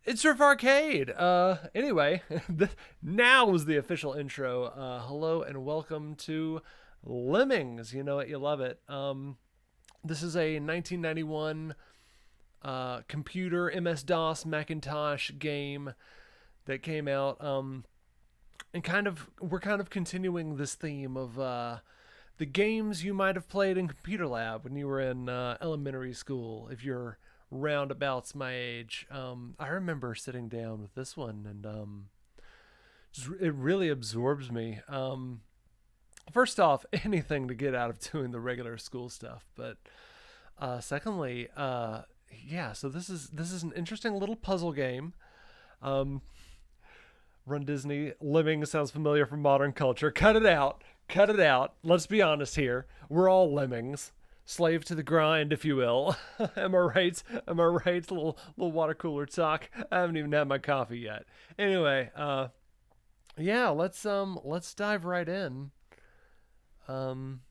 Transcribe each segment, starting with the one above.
It's Riff Arcade. Anyway, now is the official intro. Hello and welcome to Lemmings. You know it, you love it. This is a 1991 computer MS-DOS Macintosh game that came out. And we're kind of continuing this theme of the games you might have played in computer lab when you were in elementary school. If you're roundabouts my age, I remember sitting down with this one, and it really absorbs me. First off, anything to get out of doing the regular school stuff, but secondly, yeah. So this is an interesting little puzzle game. Um, Run Disney. Lemming sounds familiar from modern culture. Cut it out. Cut it out. Let's be honest here. We're all lemmings. Slave to the grind, if you will. Am I right? Am I right? Little water cooler talk. I haven't even had my coffee yet. Anyway, yeah, let's dive right in. Um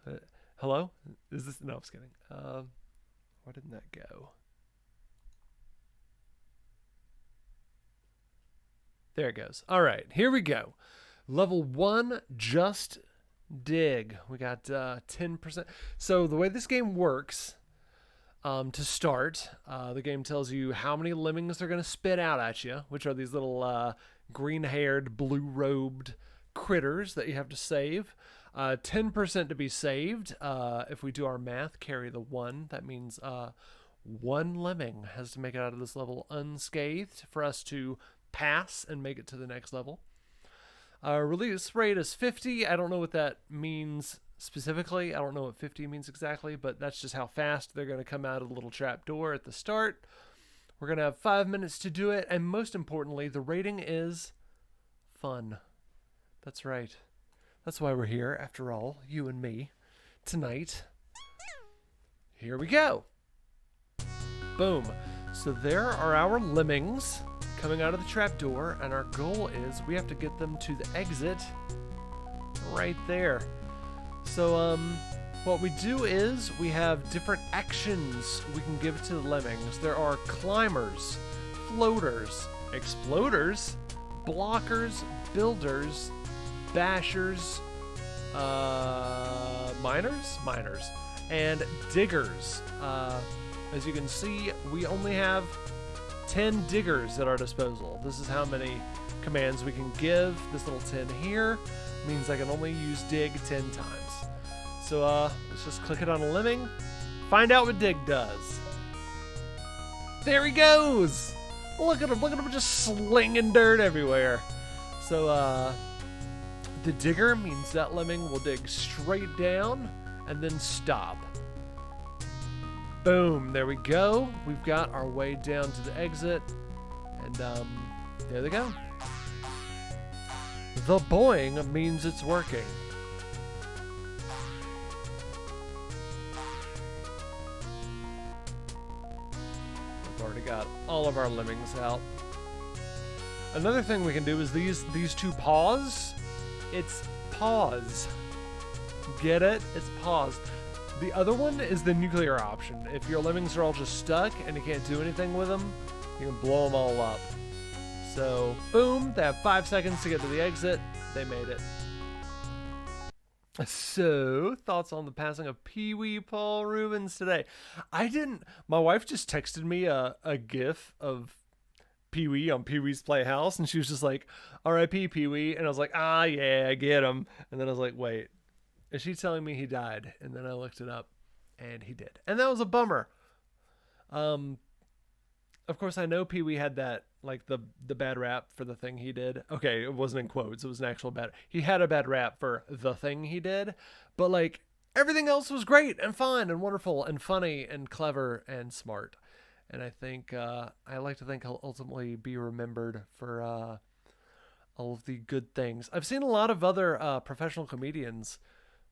uh, Hello? Is this no, I was kidding. Why didn't that go? There it goes. All right, here we go. Level 1, just dig. We got 10%. So the way this game works, to start, the game tells you how many lemmings they're going to spit out at you, which are these little green-haired, blue-robed critters that you have to save. 10% to be saved. If we do our math, carry the 1. That means one lemming has to make it out of this level unscathed for us to pass and make it to the next level. Release rate is 50. I don't know what that means specifically. I don't know what 50 means exactly, but that's just how fast they're going to come out of the little trap door at the start. We're going to have 5 minutes to do it, and most importantly, the rating is fun. That's right. That's why we're here, after all, you and me, tonight. Here we go. Boom. So there are our lemmings coming out of the trapdoor, and our goal is we have to get them to the exit right there. So what we do is we have different actions we can give to the lemmings. There are climbers, floaters, exploders, blockers, builders, bashers, miners, and diggers. As you can see, we only have 10 diggers at our disposal. This is how many commands we can give. This little 10 here means I can only use dig 10 times. So let's just click it on a lemming. Find out what dig does. There he goes! Look at him just slinging dirt everywhere. So the digger means that lemming will dig straight down and then stop. Boom, there we go. We've got our way down to the exit. And there they go. The boing means it's working. We've already got all of our lemmings out. Another thing we can do is these two paws. It's pause. Get it? It's pause. The other one is the nuclear option. If your lemmings are all just stuck and you can't do anything with them, you can blow them all up. So, boom, they have 5 seconds to get to the exit. They made it. So, thoughts on the passing of Pee-wee Paul Rubens today? My wife just texted me a gif of Pee-wee on Pee-wee's Playhouse, and she was just like, R.I.P. Pee-wee, and I was like, ah, yeah, I get him. And then I was like, wait. Is she telling me he died? And then I looked it up, and he did. And that was a bummer. Of course, I know Pee-wee had that, like, the bad rap for the thing he did. Okay, it wasn't in quotes. It was an actual bad... He had a bad rap for the thing he did. But, like, everything else was great and fun and wonderful and funny and clever and smart. And I think, I like to think he'll ultimately be remembered for all of the good things. I've seen a lot of other professional comedians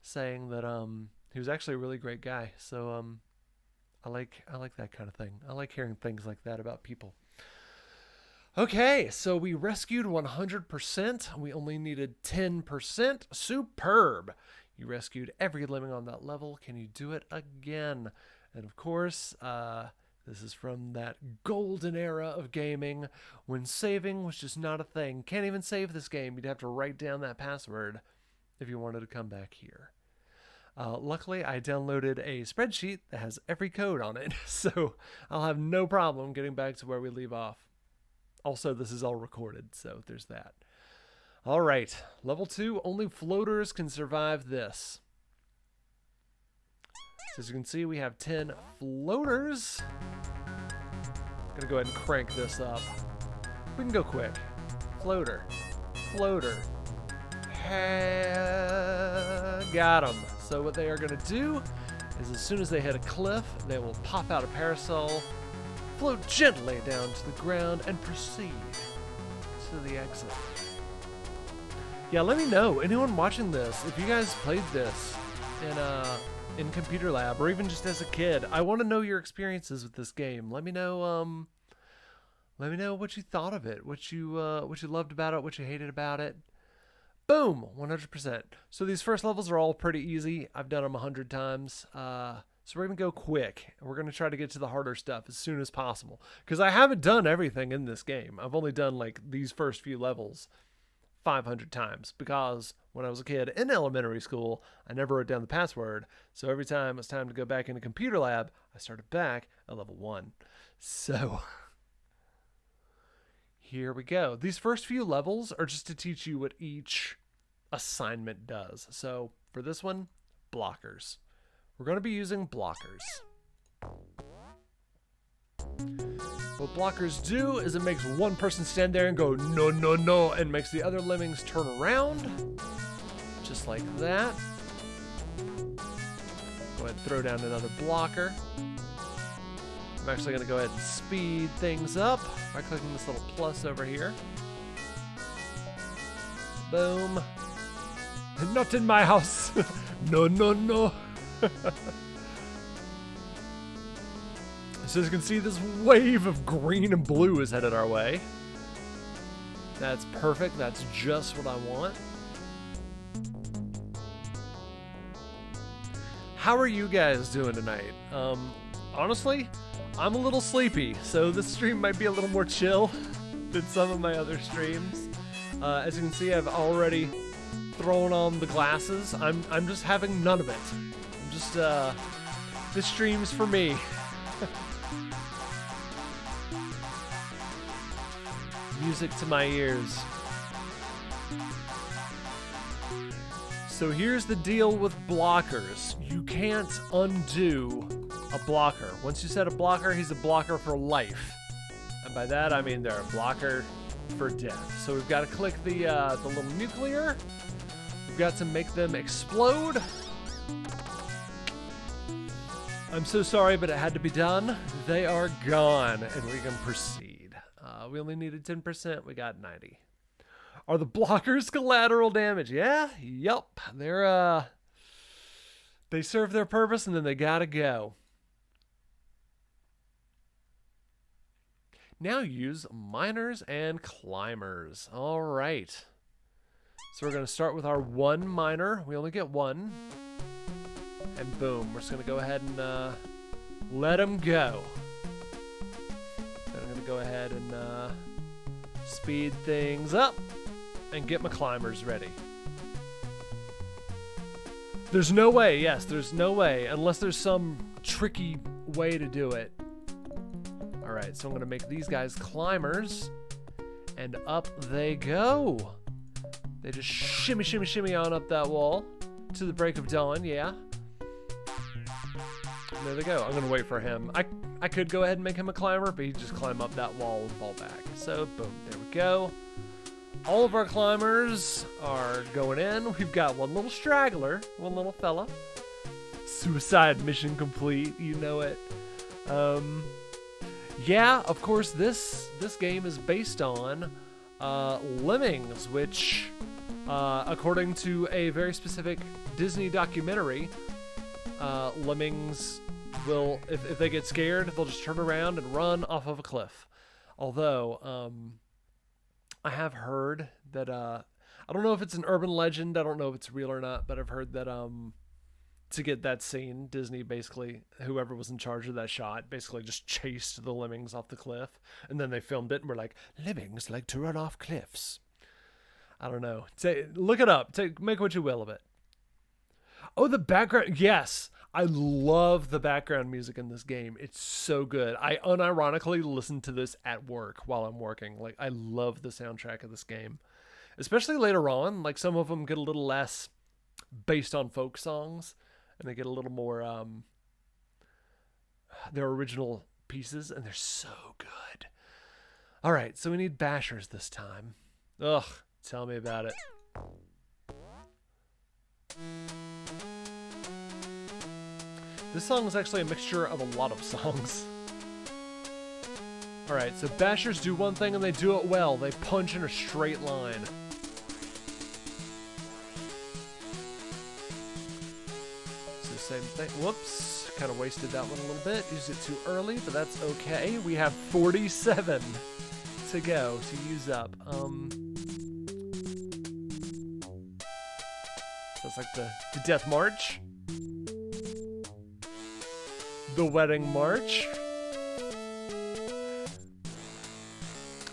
saying that he was actually a really great guy. So I like that kind of thing. I like hearing things like that about people. Okay, so we rescued 100%. We only needed 10%. Superb. You rescued every lemming on that level. Can you do it again? And of course, this is from that golden era of gaming when saving was just not a thing. Can't even save this game. You'd have to write down that password if you wanted to come back here. Luckily, I downloaded a spreadsheet that has every code on it, so I'll have no problem getting back to where we leave off. Also, this is all recorded, so there's that. All right, level 2, only floaters can survive this. So as you can see, we have 10 floaters. I'm gonna go ahead and crank this up. We can go quick. Floater, floater. Got them. So what they are gonna do is as soon as they hit a cliff, they will pop out a parasol, float gently down to the ground, and proceed to the exit. Yeah, let me know, anyone watching this, if you guys played this in computer lab or even just as a kid. I want to know your experiences with this game. Let me know what you thought of it, what you loved about it, what you hated about it. Boom, 100%. So these first levels are all pretty easy. I've done them 100 times. So we're going to go quick. We're going to try to get to the harder stuff as soon as possible, because I haven't done everything in this game. I've only done like these first few levels 500 times, because when I was a kid in elementary school, I never wrote down the password. So every time it was time to go back into computer lab, I started back at level 1. So here we go. These first few levels are just to teach you what each assignment does. So for this one, blockers. We're going to be using blockers. What blockers do is it makes one person stand there and go, no, no, no, and makes the other lemmings turn around. Just like that. Go ahead and throw down another blocker. I'm actually going to go ahead and speed things up by clicking this little plus over here. Boom. Not in my house. No, no, no. So as you can see, this wave of green and blue is headed our way. That's perfect. That's just what I want. How are you guys doing tonight? Honestly, I'm a little sleepy, so this stream might be a little more chill than some of my other streams. As you can see, I've already thrown on the glasses. I'm just having none of it. I'm just this stream's for me. Music to my ears. So here's the deal with blockers. You can't undo a blocker. Once you set a blocker, he's a blocker for life. And by that, I mean they're a blocker for death. So we've got to click the little nuclear. We've got to make them explode. I'm so sorry, but it had to be done. They are gone, and we can proceed. We only needed 10%. We got 90. Are the blockers collateral damage? Yeah, yup. They serve their purpose, and then they gotta go. Now use miners and climbers. All right. So we're gonna start with our one miner. We only get one. And boom, we're just gonna go ahead and let him go. Then I'm gonna go ahead and speed things up and get my climbers ready. There's no way, yes, there's no way, unless there's some tricky way to do it. All right, so I'm gonna make these guys climbers, and up they go. They just shimmy, shimmy, shimmy on up that wall to the break of dawn, yeah. And there they go. I'm gonna wait for him. I could go ahead and make him a climber, but he'd just climb up that wall and fall back. So boom, there we go. All of our climbers are going in. We've got one little straggler, one little fella. Suicide mission complete, you know it. Yeah, of course, this game is based on Lemmings, which, according to a very specific Disney documentary, lemmings will, if they get scared, they'll just turn around and run off of a cliff. Although, I have heard that, I don't know if it's an urban legend, I don't know if it's real or not, but I've heard that to get that scene, Disney basically, whoever was in charge of that shot, basically just chased the lemmings off the cliff. And then they filmed it and were like, lemmings like to run off cliffs. I don't know. Look it up. Make what you will of it. Oh, the background. Yes. I love the background music in this game. It's so good. I unironically listen to this at work while I'm working. Like, I love the soundtrack of this game. Especially later on. Like, some of them get a little less based on folk songs. And they get a little more their original pieces. And they're so good. All right, so we need bashers this time. Ugh, tell me about it. This song is actually a mixture of a lot of songs. Alright, so bashers do one thing and they do it well. They punch in a straight line. So same thing. Whoops. Kind of wasted that one a little bit. Used it too early, but that's okay. We have 47 to go to use up. So it's like the Death March. The Wedding March.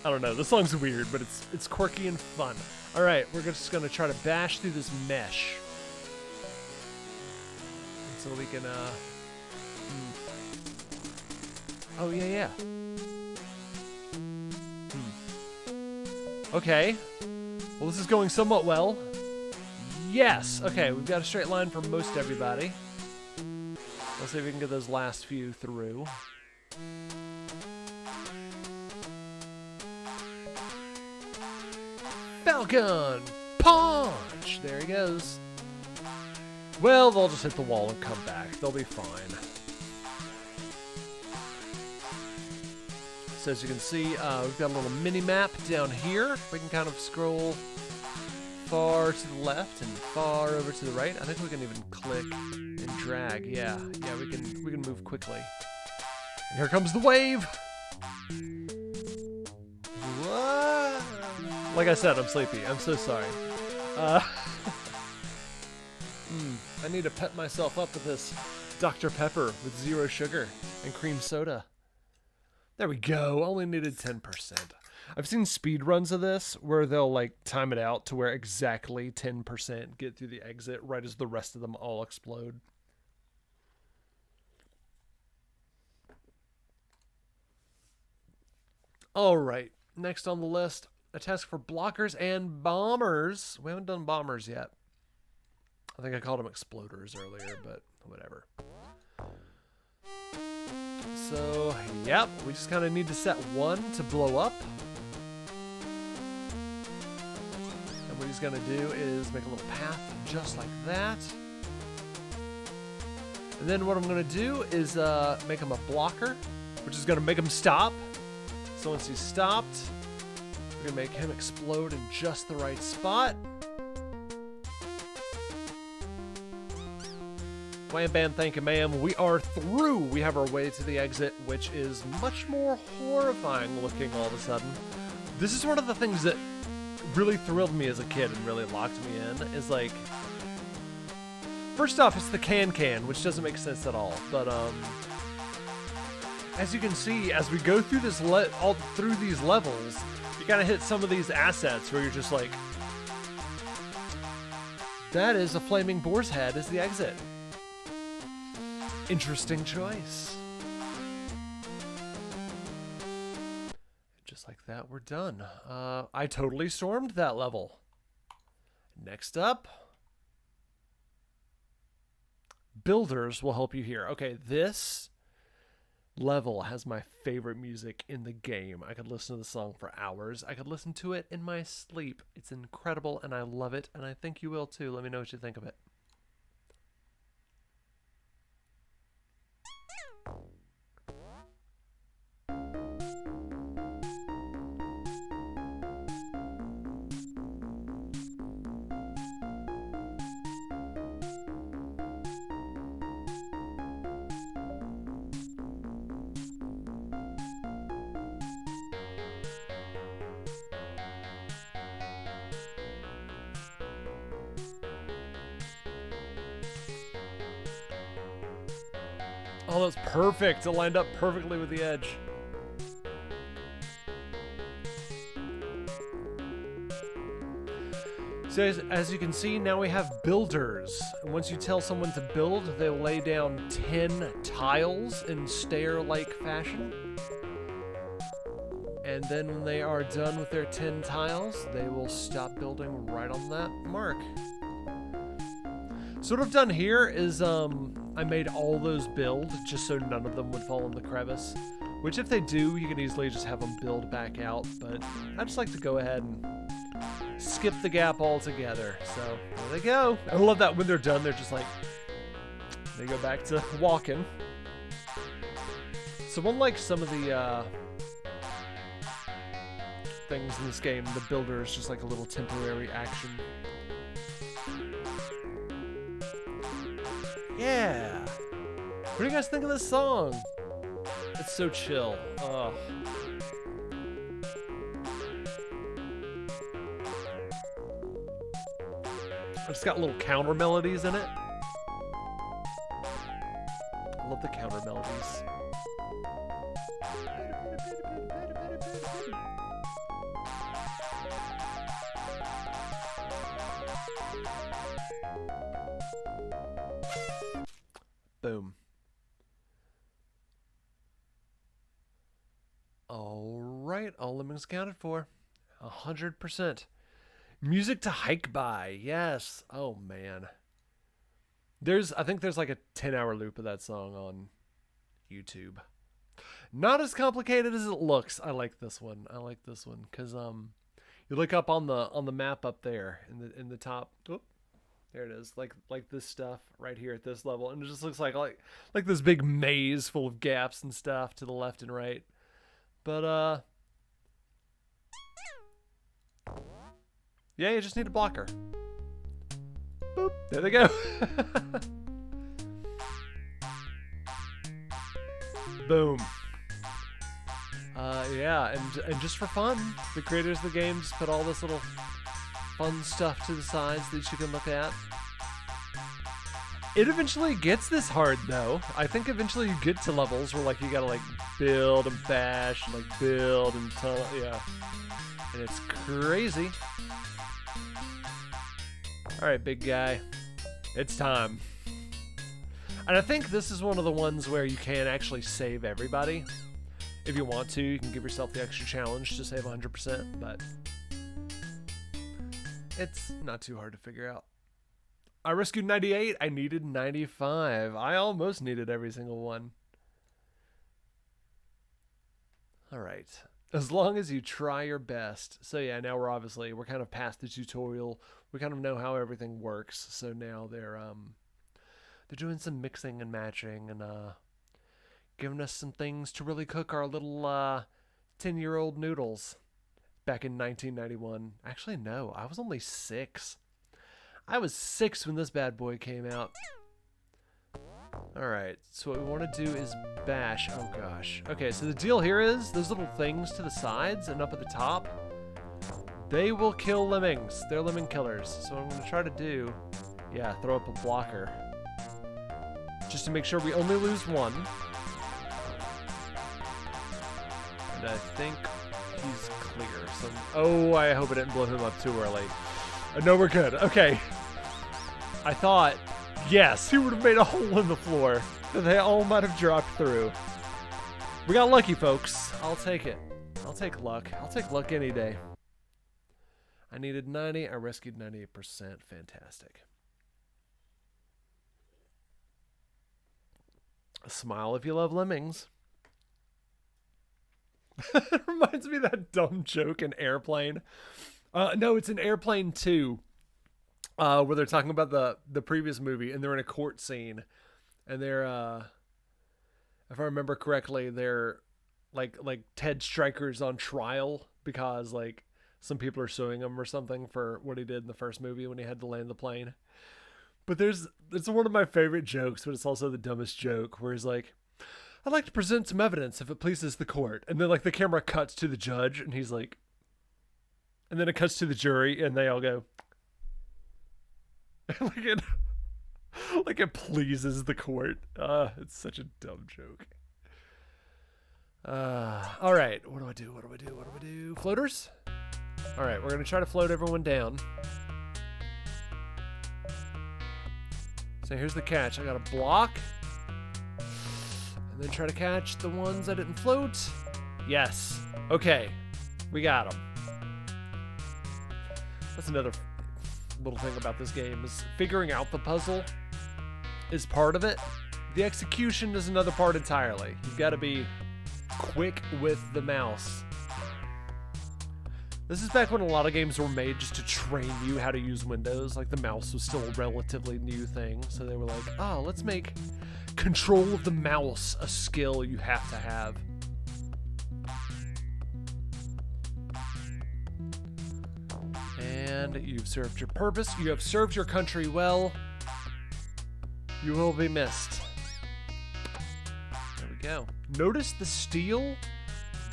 I don't know. This song's weird, but it's quirky and fun. All right, we're just gonna try to bash through this mesh until we can. Oh yeah. Okay. Well, this is going somewhat well. Yes. Okay, we've got a straight line for most everybody. Let's see if we can get those last few through. Falcon! Punch! There he goes. Well, they'll just hit the wall and come back. They'll be fine. So as you can see, we've got a little mini-map down here. We can kind of scroll far to the left and far over to the right. I think we can even click and drag. Yeah, we can move quickly. And here comes the wave. What? Like I said, I'm sleepy. I'm so sorry. I need to pep myself up with this Dr. Pepper with 0 sugar and cream soda. There we go. Only needed 10%. I've seen speed runs of this where they'll like time it out to where exactly 10% get through the exit right as the rest of them all explode. All right, next on the list, a task for blockers and bombers. We haven't done bombers yet. I think I called them exploders earlier, but whatever. So, yep, we just kind of need to set one to blow up. And what he's going to do is make a little path just like that. And then what I'm going to do is make him a blocker, which is going to make him stop. So once he's stopped, we're going to make him explode in just the right spot. Wham bam, thank you ma'am. We are through. We have our way to the exit, which is much more horrifying looking all of a sudden. This is one of the things that really thrilled me as a kid and really locked me in, is like, first off, it's the can, which doesn't make sense at all. But as you can see, as we go through this all through these levels, you gotta hit some of these assets where you're just like, that is a flaming boar's head as the exit. Interesting choice. Just like that, we're done. I totally stormed that level. Next up, builders will help you here. Okay, this level has my favorite music in the game. I could listen to the song for hours. I could listen to it in my sleep. It's incredible, and I love it, and I think you will too. Let me know what you think of it. Oh, that's perfect. It lined up perfectly with the edge. So as you can see, now we have builders. And once you tell someone to build, they'll lay down 10 tiles in stair-like fashion. And then when they are done with their 10 tiles, they will stop building right on that mark. So what I've done here is I made all those build just so none of them would fall in the crevice. Which if they do, you can easily just have them build back out. But I just like to go ahead and skip the gap altogether. So there they go. I love that when they're done, they're just like, they go back to walking. So unlike some of the things in this game, the builder is just like a little temporary action. Yeah. What do you guys think of this song? It's so chill. Ugh. It's got little counter melodies in it. I love the counter melodies. Boom. All right, all lemmings accounted for. 100%. Music to hike by. Yes. Oh man. I think there's like a 10-hour loop of that song on YouTube. Not as complicated as it looks. I like this one. I like this one cuz you look up on the map up there in the top. Oh, there it is. Like this stuff right here at this level, and it just looks like this big maze full of gaps and stuff to the left and right. But yeah, you just need a blocker. Boop. There they go. Boom. Yeah, and just for fun, the creators of the game just put all this little fun stuff to the sides that you can look at. It eventually gets this hard though. I think eventually you get to levels where like you gotta like build and bash, and like build and tunnel, yeah. And it's crazy. Alright, big guy. It's time. And I think this is one of the ones where you can actually save everybody. If you want to, you can give yourself the extra challenge to save 100%, but it's not too hard to figure out. I rescued 98. I needed 95. I almost needed every single one. All right. As long as you try your best. So yeah, now we're kind of past the tutorial. We kind of know how everything works. So now they're doing some mixing and matching and giving us some things to really cook our little 10-year-old noodles back in 1991. Actually, no, I was only 6. I was 6 when this bad boy came out. Alright, so what we want to do is bash. Oh gosh. Okay, so the deal here is those little things to the sides and up at the top, they will kill lemmings. They're lemming killers. So what I'm going to try to do, yeah, throw up a blocker. Just to make sure we only lose one. And I think he's clear. So, oh, I hope I didn't blow him up too early. No, we're good. Okay. I thought, yes, he would have made a hole in the floor that they all might have dropped through. We got lucky, folks. I'll take it. I'll take luck. I'll take luck any day. I needed 90. I rescued 98%. Fantastic. A smile if you love lemmings. It reminds me of that dumb joke in Airplane. No, it's in Airplane 2, where they're talking about the previous movie, and they're in a court scene, and they're, if I remember correctly, they're like Ted Stryker's on trial because like some people are suing him or something for what he did in the first movie when he had to land the plane. But it's one of my favorite jokes, but it's also the dumbest joke where he's like, I'd like to present some evidence if it pleases the court. And then like the camera cuts to the judge and he's like, and then it cuts to the jury and they all go, Like it pleases the court. It's such a dumb joke. All right, what do I do? What do I do? What do I do? Floaters? All right, we're gonna try to float everyone down. So here's the catch. I gotta block, and then try to catch the ones that didn't float. Yes. Okay, we got them. That's another little thing about this game is figuring out the puzzle is part of it. The execution is another part entirely. You've got to be quick with the mouse. This is back when a lot of games were made just to train you how to use Windows. Like the mouse was still a relatively new thing. So they were like, oh, let's make control of the mouse a skill you have to have. And you've served your purpose. You have served your country well. You will be missed. There we go. Notice the steel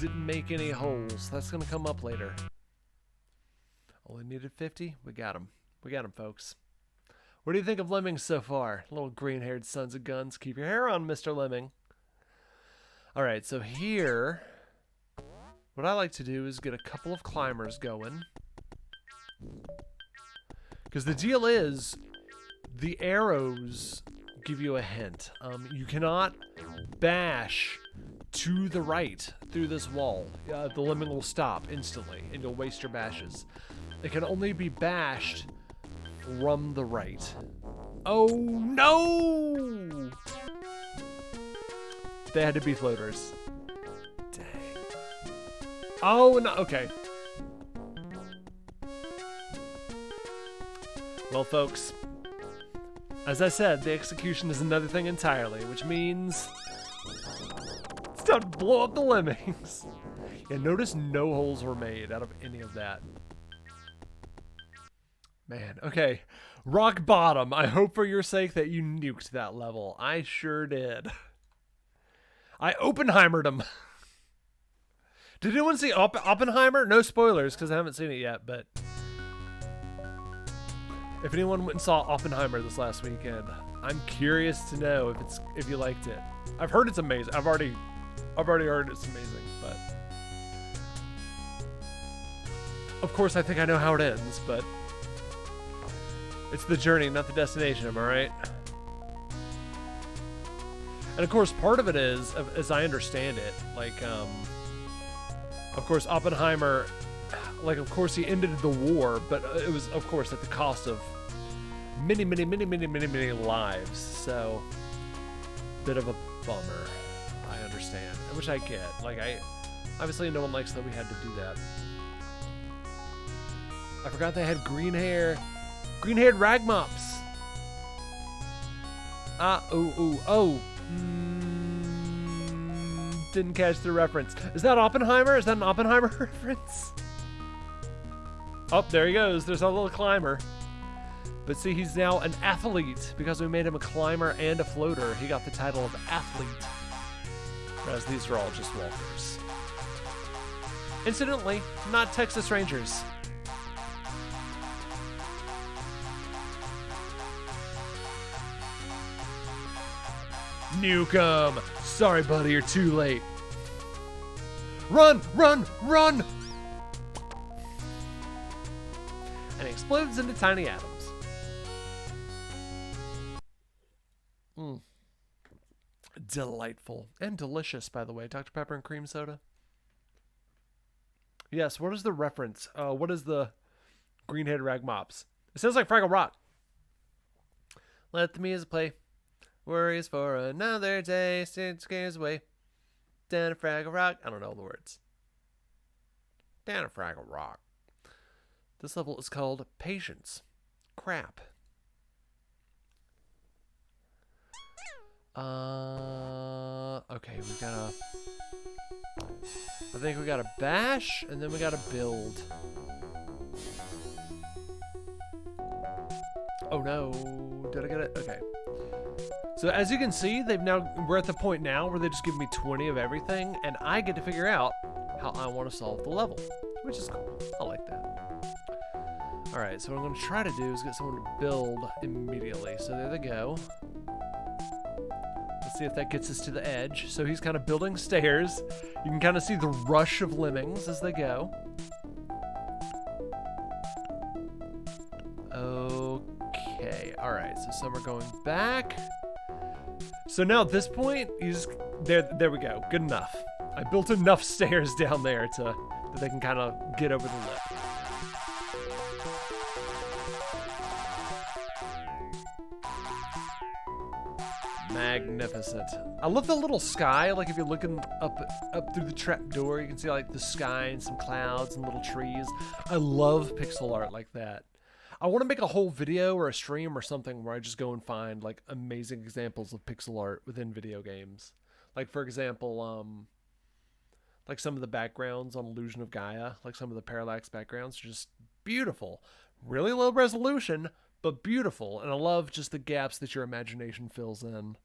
didn't make any holes. That's going to come up later. Only needed 50. We got him. We got him, folks. What do you think of Lemmings so far? Little green-haired sons of guns. Keep your hair on, Mr. Lemming. All right, so here, what I like to do is get a couple of climbers going. Because the deal is, the arrows give you a hint. You cannot bash to the right through this wall. The lemming will stop instantly, and you'll waste your bashes. It can only be bashed from the right. Oh, no! They had to be floaters. Dang. Oh, no. Okay. Well, folks, as I said, the execution is another thing entirely, which means it's time to blow up the lemmings. Yeah, notice no holes were made out of any of that. Man, okay. Rock bottom. I hope for your sake that you nuked that level. I sure did. I Oppenheimered him. Did anyone see Oppenheimer? No spoilers, because I haven't seen it yet, but if anyone went and saw Oppenheimer this last weekend, I'm curious to know if you liked it. I've heard it's amazing. I've already heard it's amazing, but of course I think I know how it ends, but it's the journey, not the destination, am I right? And of course, part of it is, as I understand it, like, of course, Oppenheimer, like, of course, he ended the war, but it was, of course, at the cost of many lives. So, bit of a bummer. I understand, which I get. Like, obviously, no one likes that we had to do that. I forgot they had green hair. Green-haired ragmops. Didn't catch the reference. Is that Oppenheimer? Is that an Oppenheimer reference? Oh, there he goes. There's a little climber. But see, he's now an athlete because we made him a climber and a floater. He got the title of athlete. Whereas these are all just walkers. Incidentally, not Texas Rangers. Nuke 'em. Sorry, buddy, you're too late. Run, run, run! And it explodes into tiny atoms. Delightful. And delicious, by the way. Dr. Pepper and cream soda. Yes, what is the reference? What is the green-headed rag mops? It sounds like Fraggle Rock. Let the music play. Worries for another day. Scares away. Down a Fraggle Rock. I don't know the words. Down a Fraggle Rock. This level is called Patience. Crap. Okay, we gotta... I think we gotta bash, and then we gotta build. Oh no, did I get it? Okay. So as you can see, we're at the point now where they just give me 20 of everything, and I get to figure out how I want to solve the level, which is cool. I like that. Alright, so what I'm going to try to do is get someone to build immediately. So there they go. Let's see if that gets us to the edge. So he's kind of building stairs. You can kind of see the rush of lemmings as they go. Okay, alright, so some are going back. So now at this point, you just, there we go, good enough. I built enough stairs down there that they can kind of get over the lip. Magnificent. I love the little sky. Like if you're looking up through the trap door, you can see like the sky and some clouds and little trees. I love pixel art like that. I want to make a whole video or a stream or something where I just go and find like amazing examples of pixel art within video games. Like for example, like some of the backgrounds on Illusion of Gaia, like some of the parallax backgrounds are just beautiful. Really low resolution, but beautiful. And I love just the gaps that your imagination fills in.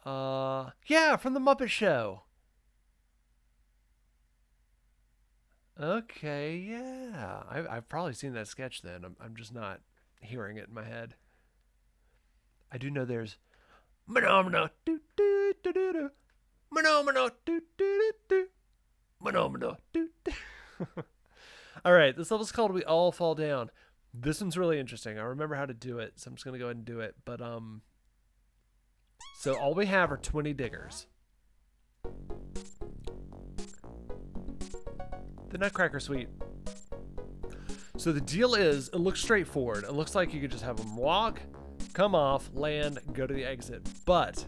Yeah, from the Muppet Show. Okay, yeah. I've probably seen that sketch then. I'm just not hearing it in my head. I do know there's Phenomena do do do do do. Phenomena do do do do. Phenomena do do. Alright, this level's called We All Fall Down. This one's really interesting. I remember how to do it, so I'm just gonna go ahead and do it. But so all we have are 20 diggers. The Nutcracker Suite. So the deal is, it looks straightforward. It looks like you could just have them walk, come off, land, go to the exit. But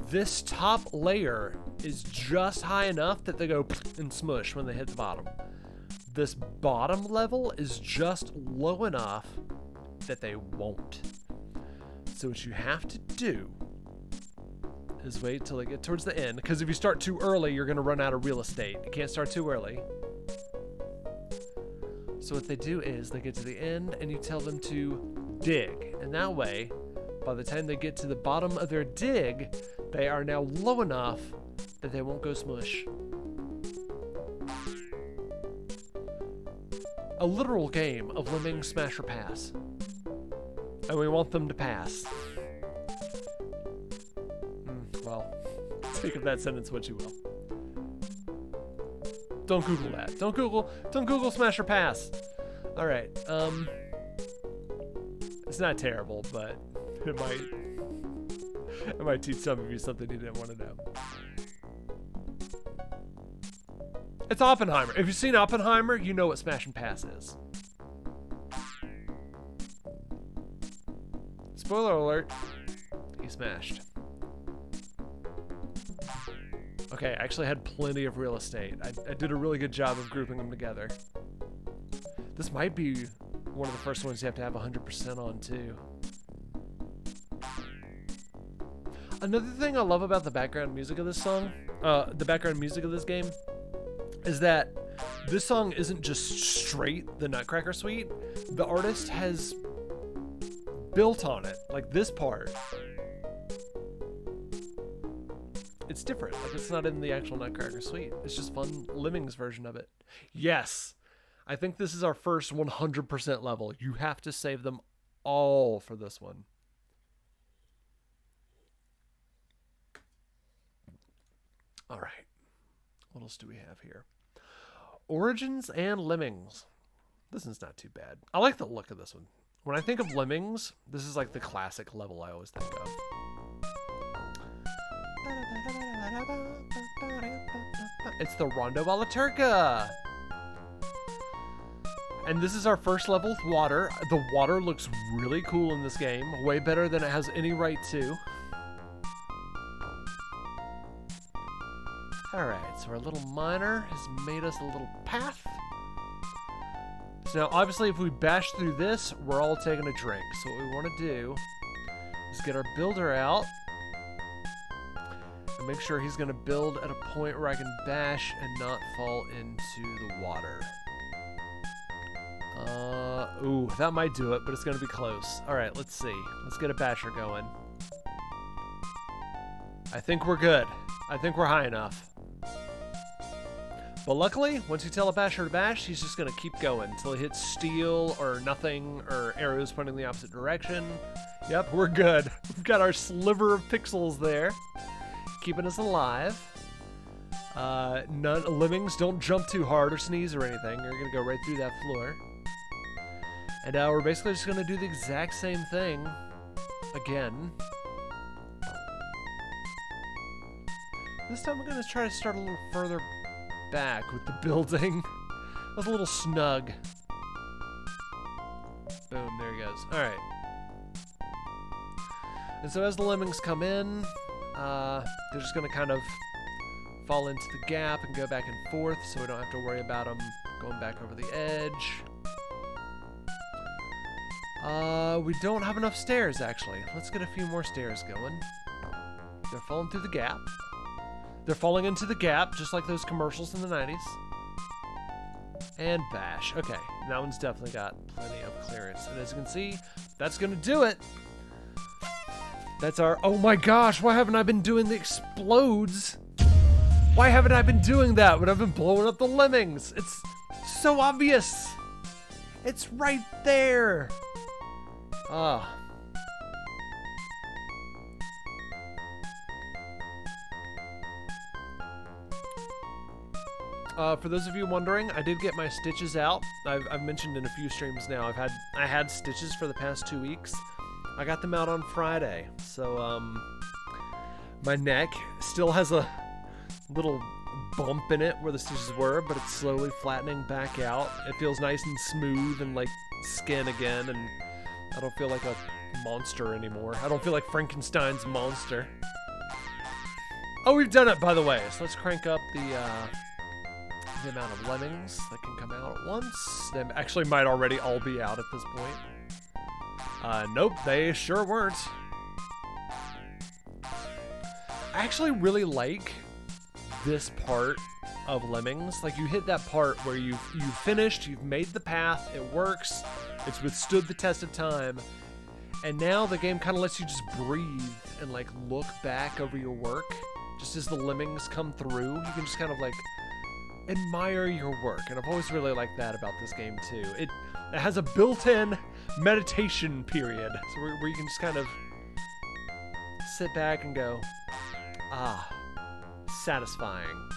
this top layer is just high enough that they go and smush when they hit the bottom. This bottom level is just low enough that they won't. So what you have to do is wait till they get towards the end, because if you start too early, you're going to run out of real estate. You can't start too early. So what they do is they get to the end and you tell them to dig. And that way, by the time they get to the bottom of their dig, they are now low enough that they won't go smush. A literal game of Lemming Smash or Pass. And we want them to pass. Well, speak of that sentence what you will. Don't Google that. Don't Google Smash or Pass. Alright, it's not terrible, but it might teach some of you something you didn't want to know. It's Oppenheimer. If you've seen Oppenheimer, you know what Smash and Pass is. Spoiler alert, he smashed. Okay, I actually had plenty of real estate. I did a really good job of grouping them together. This might be one of the first ones you have to have 100% on too. Another thing I love about the background music of this song, the background music of this game, is that this song isn't just straight the Nutcracker Suite. The artist has built on it, like this part. It's different, like it's not in the actual Nutcracker Suite. It's just fun Lemmings version of it. Yes, I think this is our first 100% level. You have to save them all for this one. All right, what else do we have here? Origins and Lemmings. This one's not too bad. I like the look of this one. When I think of Lemmings, this is like the classic level I always think of. It's the Rondo alla Turca. And this is our first level with water. The water looks really cool in this game. Way better than it has any right to. Alright, so our little miner has made us a little path. So now, obviously, if we bash through this, we're all taking a drink. So what we want to do is get our builder out and make sure he's going to build at a point where I can bash and not fall into the water. Ooh, that might do it, but it's going to be close. Alright, let's see. Let's get a basher going. I think we're good. I think we're high enough. But luckily, once you tell a basher to bash, he's just going to keep going until he hits steel or nothing or arrows pointing the opposite direction. Yep, we're good. We've got our sliver of pixels there, keeping us alive. Lemmings don't jump too hard or sneeze or anything. You're going to go right through that floor. And we're basically just going to do the exact same thing again. This time I'm going to try to start a little further back with the building. That was a little snug. Boom, there he goes. All right. And so as the lemmings come in, they're just going to kind of fall into the gap and go back and forth, so we don't have to worry about them going back over the edge. We don't have enough stairs, actually. Let's get a few more stairs going. They're falling through the gap. They're falling into the gap, just like those commercials in the 90s. And bash. Okay, that one's definitely got plenty of clearance. And as you can see, that's going to do it. That's our... Oh my gosh, why haven't I been doing the explodes? Why haven't I been doing that when I've been blowing up the lemmings? It's so obvious. It's right there. Ah. For those of you wondering, I did get my stitches out. I've mentioned in a few streams now. I had stitches for the past 2 weeks. I got them out on Friday, so my neck still has a little bump in it where the stitches were, but it's slowly flattening back out. It feels nice and smooth and like skin again, and I don't feel like a monster anymore. I don't feel like Frankenstein's monster. Oh, we've done it, by the way. So let's crank up the amount of lemmings that can come out at once. They actually might already all be out at this point. Nope, they sure weren't. I actually really like this part of Lemmings. Like, you hit that part where you've finished, you've made the path, it works, it's withstood the test of time, and now the game kind of lets you just breathe and like look back over your work. Just as the lemmings come through, you can just kind of like admire your work, and I've always really liked that about this game too. It has a built-in meditation period, so where you can just kind of sit back and go, ah, satisfying.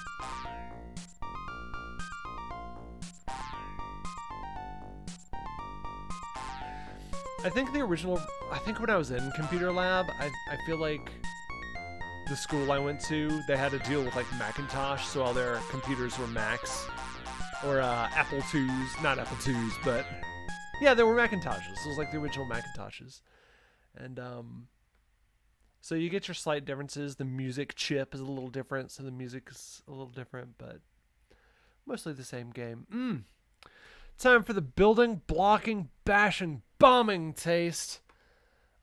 I think when I was in computer lab, I feel like the school I went to, they had to deal with like Macintosh, so all their computers were Macs, or Apple IIs, not Apple IIs, but yeah, they were Macintoshes. It was like the original Macintoshes. And so you get your slight differences. The music chip is a little different, so the music is a little different, but mostly the same game. Time for the building, blocking, bashing, bombing taste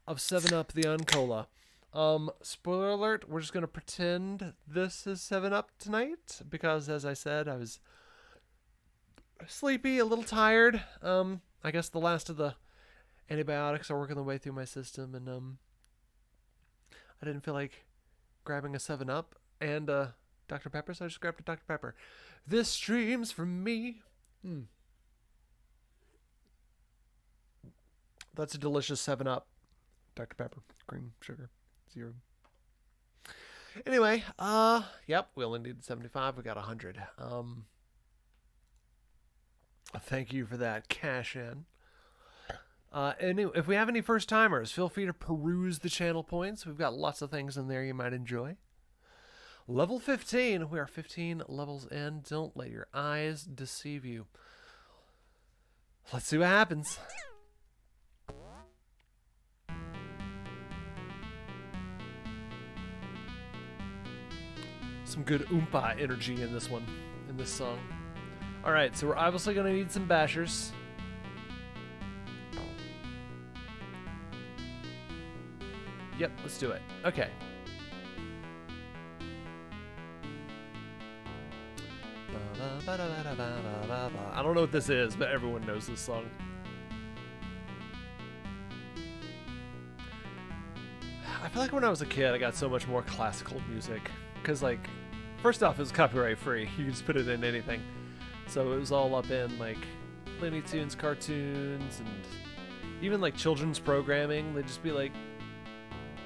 of 7-Up the Uncola. Spoiler alert, we're just going to pretend this is 7-Up tonight, because as I said, I was sleepy, a little tired. I guess the last of the antibiotics are working their way through my system, and I didn't feel like grabbing a 7-Up and Dr. Pepper, so I just grabbed a Dr. Pepper. This stream's from me. That's a delicious 7-Up. Dr. Pepper, cream, sugar, 0. Anyway, yep, we only need 75. We got 100. Thank you for that cash in. Anyway, if we have any first timers, feel free to peruse the channel points. We've got lots of things in there you might enjoy. Level 15. We are 15 levels in. Don't let your eyes deceive you. Let's see what happens. Some good oompa energy in this one, in this song. Alright, so we're obviously going to need some bashers. Yep, let's do it. Okay. I don't know what this is, but everyone knows this song. I feel like when I was a kid, I got so much more classical music. Because, like, First off, it was copyright free. You could just put it in anything. So it was all up in like Looney Tunes, cartoons, and even like children's programming. They'd just be like,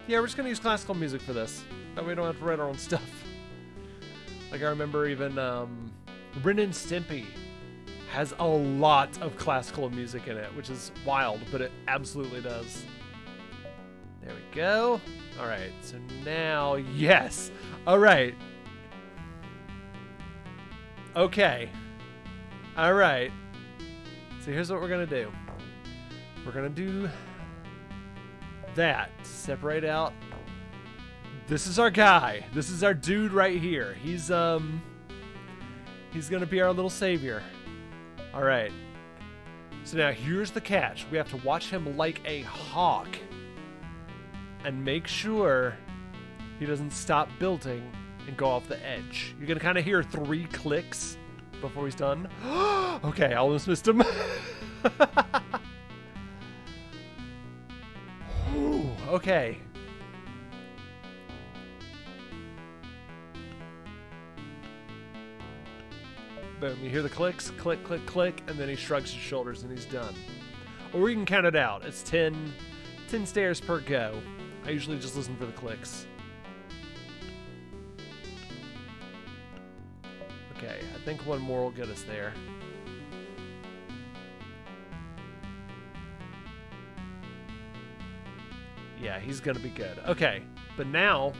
yeah, we're just gonna use classical music for this. That way we don't have to write our own stuff. Like I remember even Ren and Stimpy has a lot of classical music in it, which is wild, but it absolutely does. There we go. All right, so now, yes. All right. Okay. All right. So here's what we're gonna do. We're gonna do that to separate out. This is our guy. This is our dude right here. He's gonna be our little savior. All right. So now here's the catch. We have to watch him like a hawk and make sure he doesn't stop building and go off the edge. You're gonna kind of hear 3 clicks before he's done. Okay, I almost missed him. Okay. Boom, you hear the clicks, click, click, click, and then he shrugs his shoulders and he's done. Or we can count it out. It's 10 stairs per go. I usually just listen for the clicks. Okay, I think one more will get us there. Yeah, he's gonna be good. Okay, but now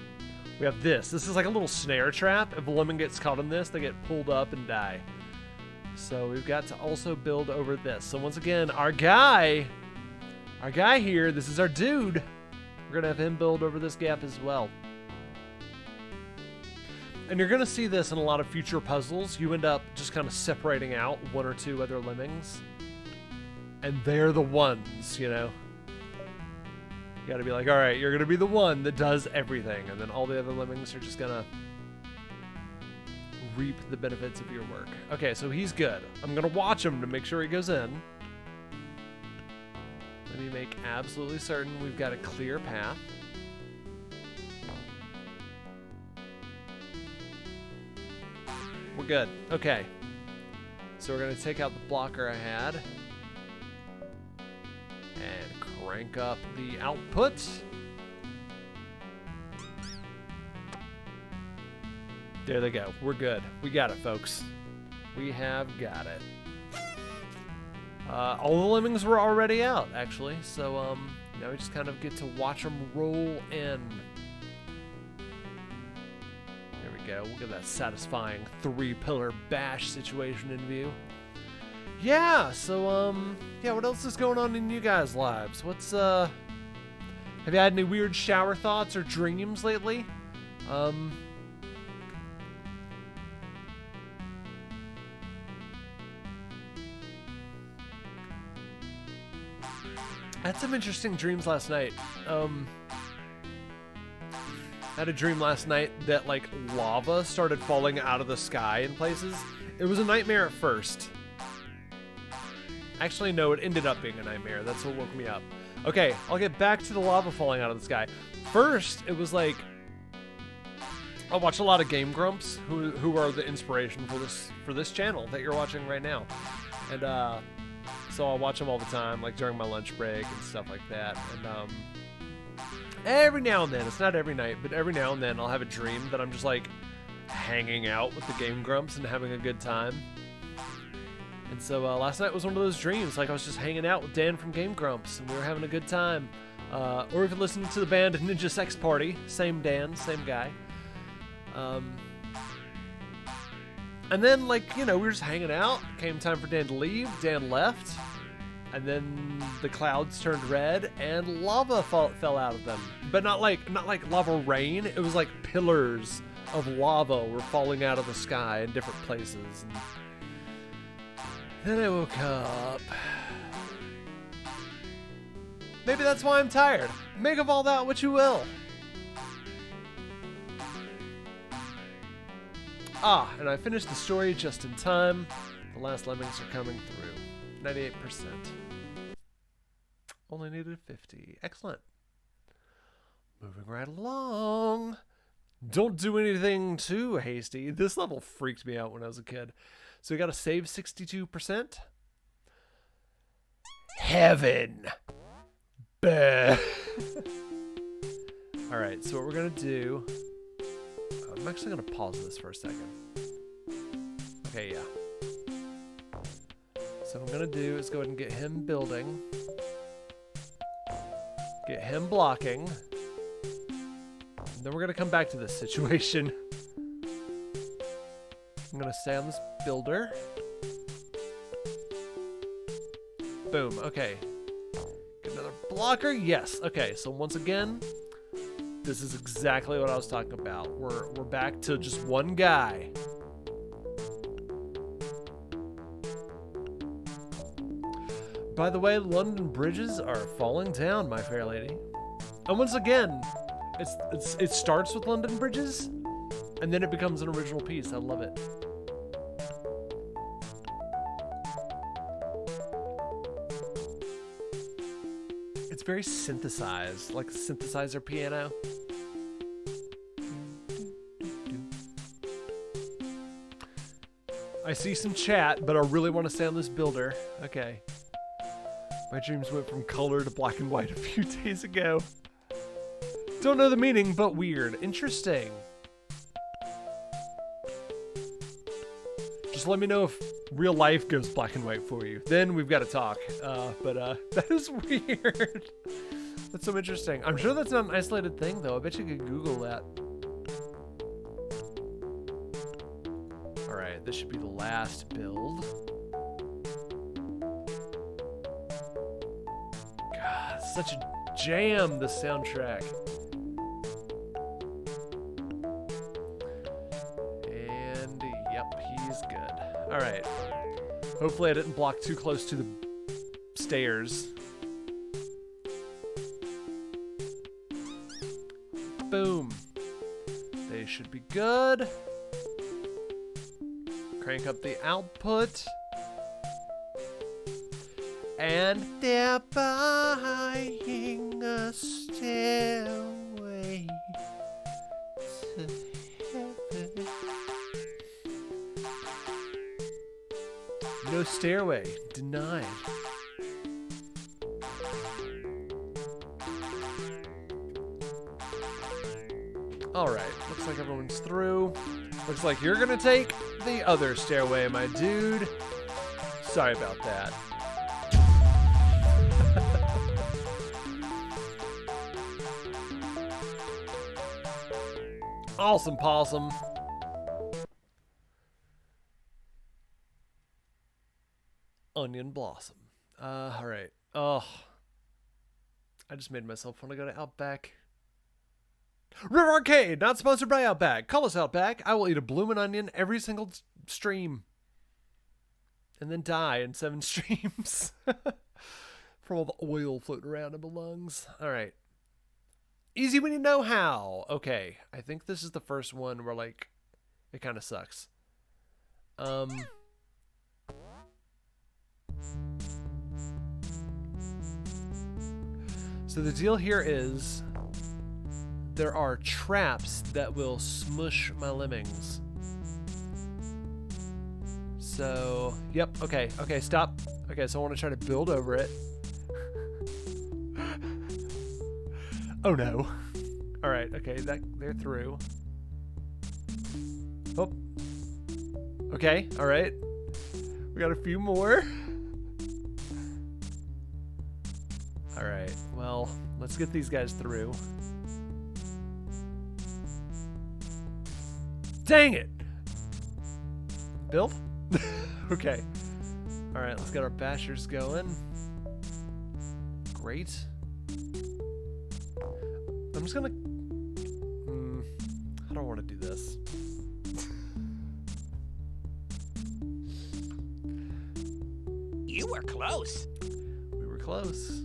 we have this. This is like a little snare trap. If a lemming gets caught in this, they get pulled up and die. So we've got to also build over this. So once again, our guy here, this is our dude. We're gonna have him build over this gap as well. And you're gonna see this in a lot of future puzzles. You end up just kind of separating out 1 or 2 other lemmings. And they're the ones, you know. You gotta be like, all right, you're gonna be the one that does everything. And then all the other lemmings are just gonna reap the benefits of your work. Okay, so he's good. I'm gonna watch him to make sure he goes in. Let me make absolutely certain we've got a clear path. We're good. Okay. So we're gonna take out the blocker I had. And crank up the output. There they go. We're good. We got it, folks. We have got it. All the lemmings were already out, actually. So now we just kind of get to watch them roll in. There we go. Look at that satisfying 3-pillar bash situation in view. Yeah, so, yeah, what else is going on in you guys' lives? What's, have you had any weird shower thoughts or dreams lately? I had some interesting dreams last night. I had a dream last night that, like, lava started falling out of the sky in places. It was a nightmare at first. Actually, no, it ended up being a nightmare. That's what woke me up. Okay, I'll get back to the lava falling out of the sky. First, it was like, I watch a lot of Game Grumps, who are the inspiration for this channel that you're watching right now. And so I'll watch them all the time, like during my lunch break and stuff like that. And every now and then, it's not every night, but every now and then I'll have a dream that I'm just like hanging out with the Game Grumps and having a good time. And so last night was one of those dreams, like I was just hanging out with Dan from Game Grumps and we were having a good time. Or if you're listening to the band Ninja Sex Party, same Dan, same guy. And then, like, you know, we were just hanging out. Came time for Dan to leave. Dan left. And then the clouds turned red and lava fell out of them. But not like lava rain. It was like pillars of lava were falling out of the sky in different places. And then I woke up. Maybe that's why I'm tired. Make of all that what you will. Ah, and I finished the story just in time. The last lemmings are coming through. 98%. Only needed 50. Excellent. Moving right along. Don't do anything too hasty. This level freaked me out when I was a kid. So we got to save 62%. Heaven. Bah. All right, so what we're going to do... I'm actually going to pause this for a second. Okay, yeah. So what I'm going to do is go ahead and get him building. Get him blocking. And then we're going to come back to this situation. I'm going to stay on this builder. Boom. Okay. Get another blocker. Yes. Okay. So once again, this is exactly what I was talking about. We're back to just one guy. By the way, London bridges are falling down, my fair lady. And once again, it starts with London bridges, and then it becomes an original piece. I love it. It's very synthesized, like a synthesizer piano. I see some chat, but I really want to stay on this builder. Okay. My dreams went from color to black and white a few days ago. Don't know the meaning, but weird. Interesting. Just let me know if real life goes black and white for you. Then we've got to talk. But that is weird. That's so interesting. I'm sure that's not an isolated thing, though. I bet you could Google that. All right, this should be the last build. God, it's such a jam, the soundtrack. And yep, he's good. All right. Hopefully I didn't block too close to the stairs. Boom. They should be good. Crank up the output. And they're buying a stairway to heaven. No stairway. Denied. Alright, looks like everyone's through. Looks like you're gonna take the other stairway, my dude. Sorry about that. Awesome possum. Onion blossom. Alright. Oh. I just made myself want to go to Outback. Riff Arcade, not sponsored by Outback. Call us Outback. I will eat a bloomin' onion every single stream. And then die in 7 streams. From all the oil floating around in my lungs. Alright. Easy when you know how. Okay. I think this is the first one where, like, it kind of sucks. So the deal here is there are traps that will smush my lemmings. So, yep, okay, stop. Okay, so I want to try to build over it. Oh no. Alright, okay, they're through. Oh. Okay, alright. We got a few more. Alright, well, let's get these guys through. Dang it! Build? Okay. Alright, let's get our bashers going. Great. I'm just gonna... I don't want to do this. You were close. We were close.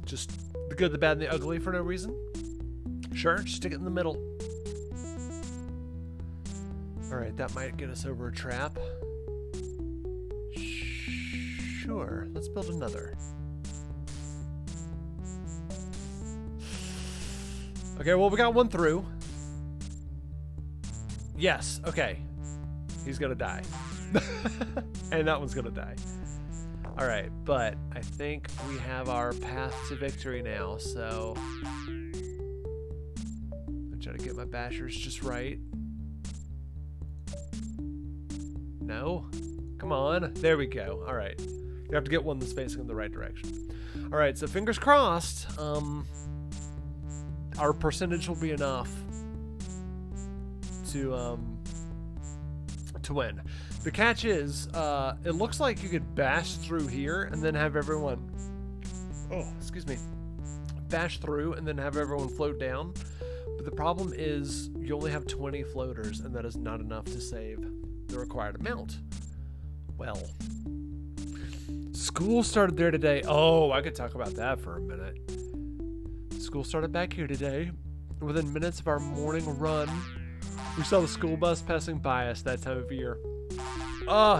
Just the good, the bad, and the ugly for no reason? Sure, just stick it in the middle. Alright, that might get us over a trap. Sure, let's build another. Okay, well, we got one through. Yes, okay. He's gonna die. And that one's gonna die. Alright, but I think we have our path to victory now, so... I'm trying to get my bashers just right. No? Come on. There we go. Alright. You have to get one that's facing in the right direction. Alright, so fingers crossed. Our percentage will be enough to win. The catch is, it looks like you could bash through here and then have everyone... Oh, excuse me. Bash through and then have everyone float down. But the problem is you only have 20 floaters, and that is not enough to save the required amount. Well, school started there today. Oh, I could talk about that for a minute. School started back here today. Within minutes of our morning run, we saw the school bus passing by us that time of year.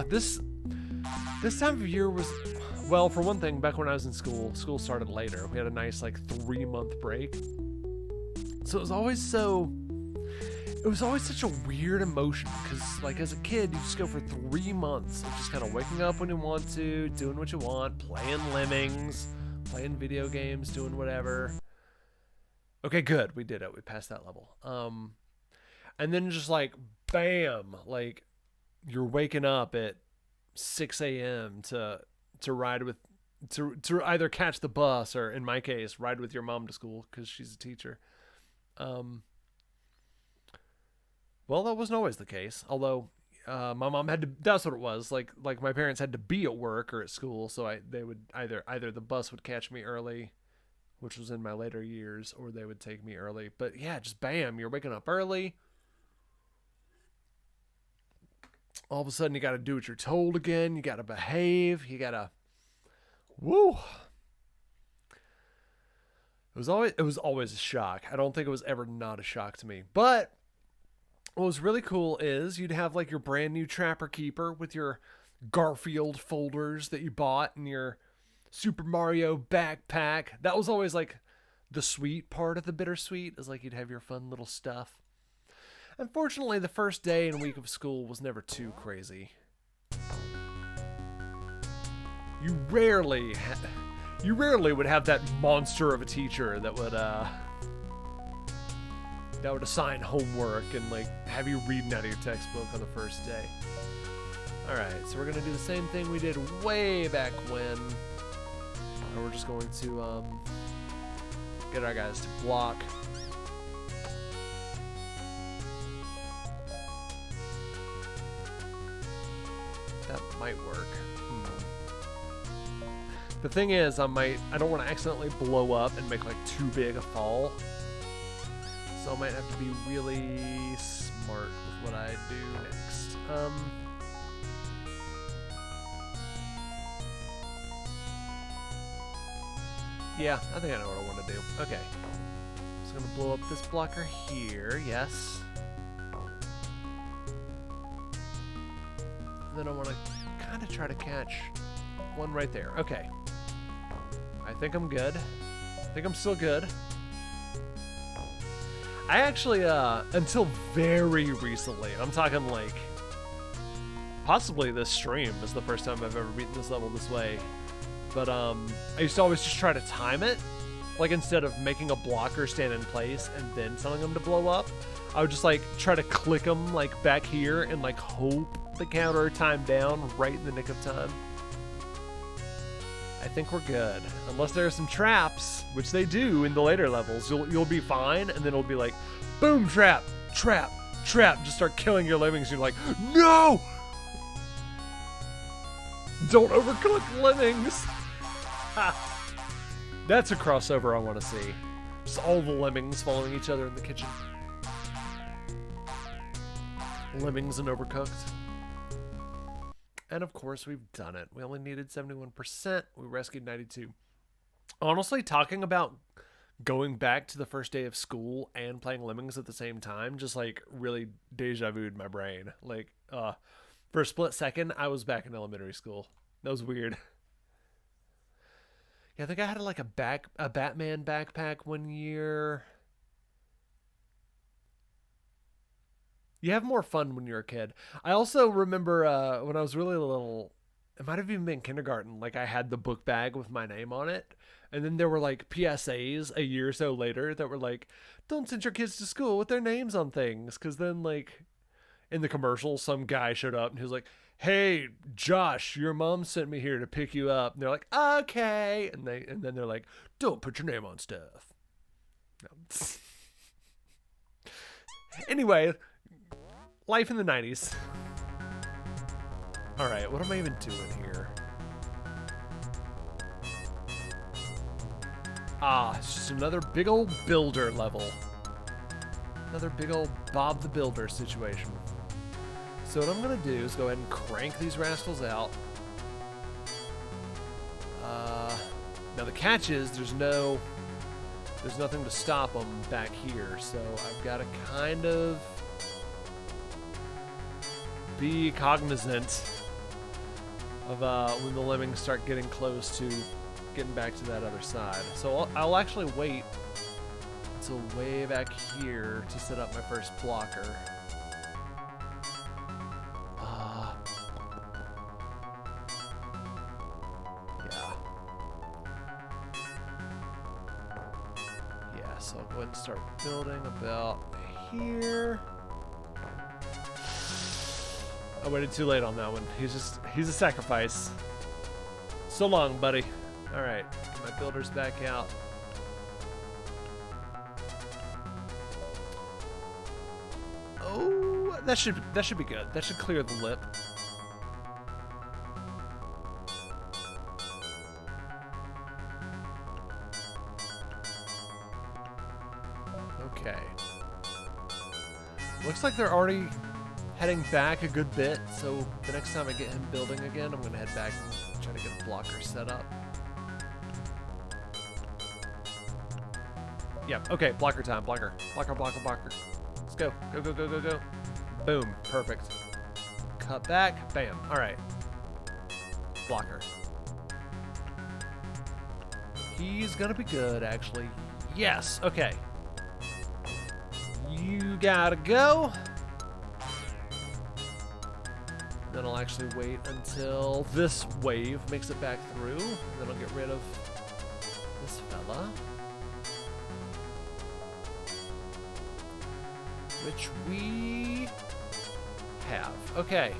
This time of year was, well, for one thing, back when I was in school started later. We had a nice, like, 3-month break. So it was always such a weird emotion, because, like, as a kid, you just go for 3 months of just kind of waking up when you want to, doing what you want, playing Lemmings, playing video games, doing whatever. Okay, good. We did it. We passed that level. And then just, like, bam, like, you're waking up at 6 a.m. to ride with, to either catch the bus or, in my case, ride with your mom to school because she's a teacher. Well, that wasn't always the case. Although, my mom had to. That's what it was. Like my parents had to be at work or at school, so they would either the bus would catch me early, which was in my later years, or they would take me early. But yeah, just bam, you're waking up early. All of a sudden, you got to do what you're told again. You got to behave. You got to. Woo. It was always a shock. I don't think it was ever not a shock to me. But what was really cool is you'd have like your brand new Trapper Keeper with your Garfield folders that you bought and your Super Mario backpack. That was always like the sweet part of the bittersweet, is like you'd have your fun little stuff. Unfortunately, the first day and week of school was never too crazy. You rarely would have that monster of a teacher that would assign homework and like have you reading out of your textbook on the first day. All right, so we're gonna do the same thing we did way back when, and we're just going to get our guys to block. That might work. The thing is, I don't want to accidentally blow up and make like too big a fall. So I might have to be really smart with what I do next. Yeah, I think I know what I want to do. Okay. Just gonna blow up this blocker here, yes. And then I want to kind of try to catch one right there. Okay. I think I'm good. I think I'm still good. I actually, until very recently, I'm talking like, possibly this stream is the first time I've ever beaten this level this way. But, I used to always just try to time it. Like, instead of making a blocker stand in place and then telling them to blow up, I would just, like, try to click them, like, back here and, like, hope the counter timed down right in the nick of time. I think we're good. Unless there are some traps, which they do in the later levels. You'll be fine, and then it'll be like, boom, trap, trap, trap. Just start killing your lemmings, and you're like, no! Don't overcook lemmings! Ha! That's a crossover I want to see. Just all the lemmings following each other in the kitchen. Lemmings and Overcooked. And of course, we've done it. We only needed 71%. We rescued 92. Honestly, talking about going back to the first day of school and playing Lemmings at the same time just like really deja vu'd my brain. Like, for a split second, I was back in elementary school. That was weird. Yeah, I think I had like a Batman backpack one year. You have more fun when you're a kid. I also remember when I was really little, it might have even been kindergarten, like I had the book bag with my name on it. And then there were like PSAs a year or so later that were like, don't send your kids to school with their names on things. Cause then, like, in the commercial, some guy showed up and he was like, hey, Josh, your mom sent me here to pick you up. And they're like, okay. And then they're like, don't put your name on stuff. No. Anyway, life in the 90s. All right, what am I even doing here? Ah, it's just another big old builder level. Another big old Bob the Builder situation. So what I'm gonna do is go ahead and crank these rascals out. Now the catch is there's nothing to stop them back here, so I've got to kind of be cognizant of when the lemmings start getting close to getting back to that other side. So I'll actually wait until way back here to set up my first blocker. Yeah, so I'll go ahead and start building about here. I waited too late on that one. He's a sacrifice. So long, buddy. All right, get my builders back out. Oh, that should be good. That should clear the lip. Okay. Looks like they're already heading back a good bit, so the next time I get him building again, I'm gonna head back and try to get a blocker set up. Yep, okay, blocker time, blocker. Blocker. Let's go. Go. Boom, perfect. Cut back, bam, all right. Blocker. He's gonna be good, actually. Yes, okay. You gotta go. Then I'll actually wait until this wave makes it back through. And then I'll get rid of this fella. Which we have. Okay.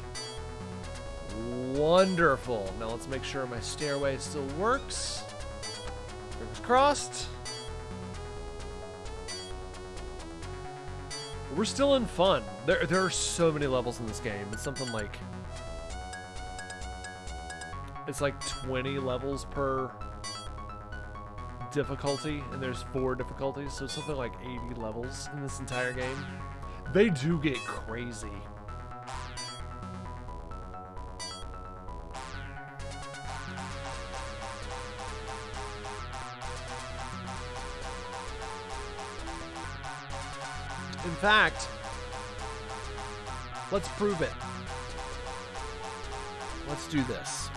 Wonderful. Now let's make sure my stairway still works. Fingers crossed. We're still in fun. There are so many levels in this game. It's something like... It's like 20 levels per difficulty, and there's 4 difficulties, so it's something like 80 levels in this entire game. They do get crazy. In fact, let's prove it. Let's do this.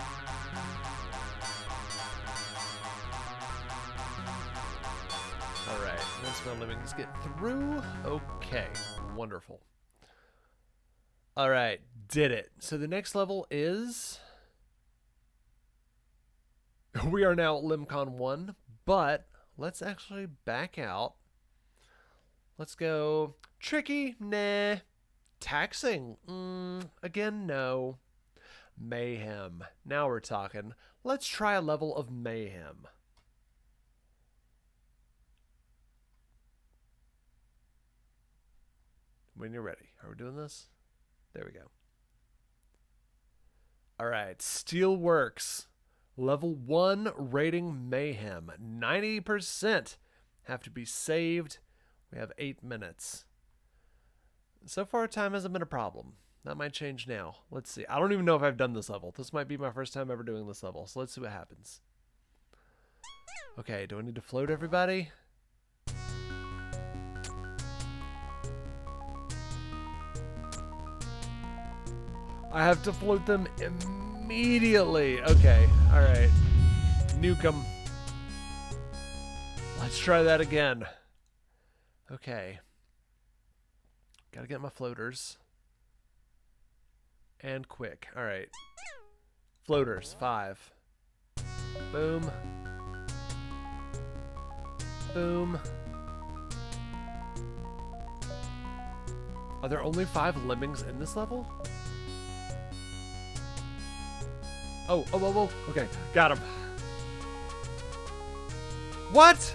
Alright, once my lemmings get through. Okay, wonderful. Alright, did it. So the next level is... We are now at LEMCON 1, but let's actually back out. Let's go tricky, nah. Taxing, again, no. Mayhem, now we're talking. Let's try a level of mayhem. When you're ready. Are we doing this? There we go. All right, Steelworks. Level 1 rating mayhem. 90% have to be saved. We have 8 minutes. So far, time hasn't been a problem. That might change now. Let's see. I don't even know if I've done this level. This might be my first time ever doing this level. So let's see what happens. Okay, do I need to float everybody? I have to float them immediately. Okay, all right. Nuke 'em. Let's try that again. Okay. Gotta get my floaters. And quick. All right. Floaters, 5. Boom. Boom. Are there only 5 lemmings in this level? Oh, oh, oh, oh. Okay, got him. What?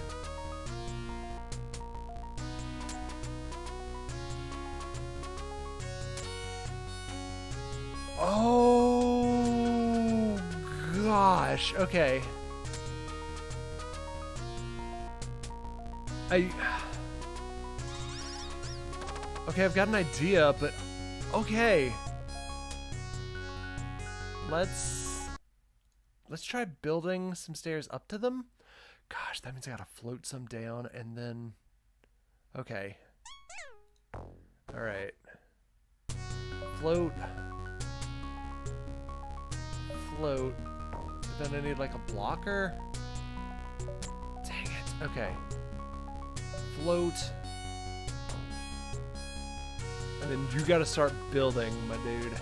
Oh, gosh. Okay. Okay, I've got an idea, but okay. Let's try building some stairs up to them. Gosh, that means I gotta float some down and then... Okay. Alright. Float. Float. But then I need like a blocker. Dang it. Okay. Float. And then you gotta start building, my dude.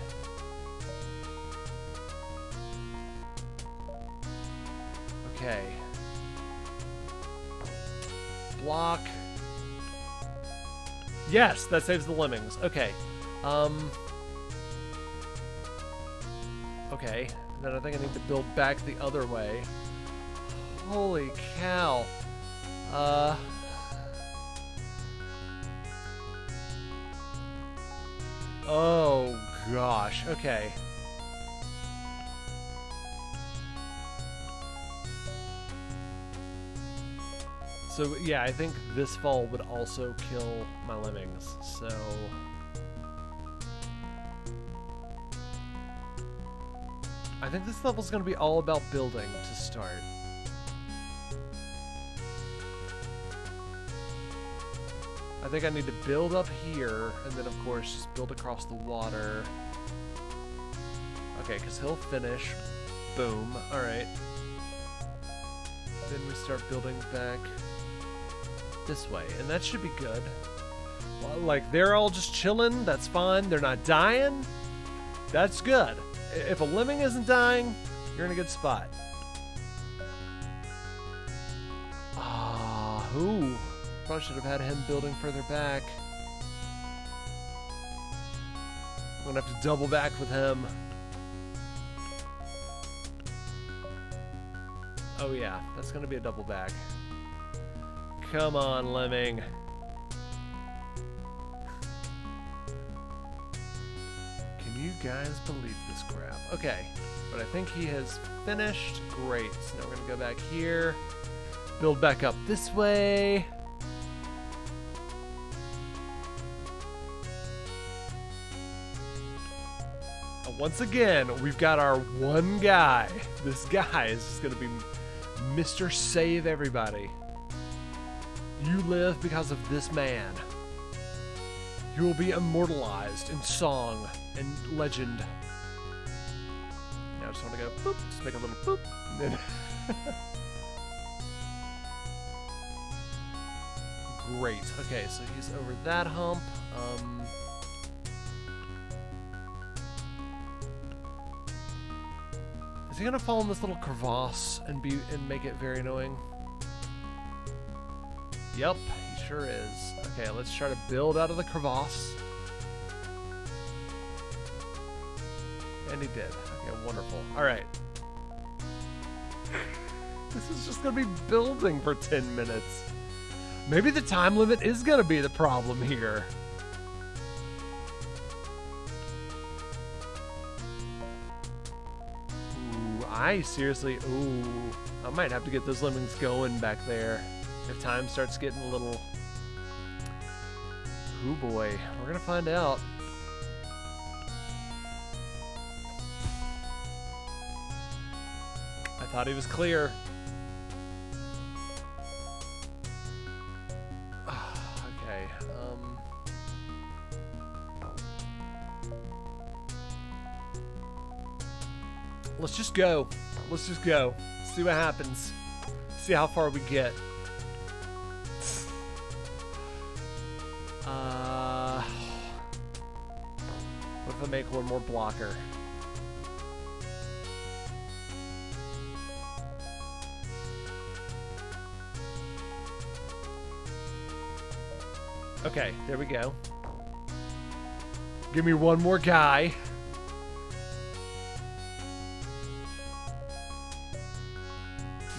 Okay. Block. Yes, that saves the lemmings. Okay. Okay. And then I think I need to build back the other way. Holy cow. Oh gosh. Okay. So yeah, I think this fall would also kill my lemmings. So I think this level's gonna be all about building to start. I think I need to build up here, and then of course just build across the water. Okay, because he'll finish. Boom. Alright. Then we start building back this way, and that should be good. Well, like, they're all just chilling, that's fine. They're not dying. That's good. If a lemming isn't dying, you're in a good spot. Ah, ooh. Probably should have had him building further back. I'm gonna have to double back with him. Oh yeah, that's gonna be a double back. Come on, lemming. Can you guys believe this crap? Okay, but I think he has finished. Great, so now we're gonna go back here. Build back up this way. Once again, we've got our one guy. This guy is just going to be Mr. Save Everybody. You live because of this man. You will be immortalized in song and legend. Now I just want to go boop, just make a little boop. And then great. Okay, so he's over that hump. Is he gonna fall in this little crevasse and make it very annoying? Yep, he sure is. Okay, let's try to build out of the crevasse. And he did. Okay, wonderful. Alright. This is just gonna be building for 10 minutes. Maybe the time limit is gonna be the problem here. I seriously, I might have to get those lemmings going back there if time starts getting a little, oh boy, we're gonna find out. I thought he was clear. Okay, let's just go. Let's just go. See what happens. See how far we get. What if I make one more blocker? Okay, there we go. Give me one more guy.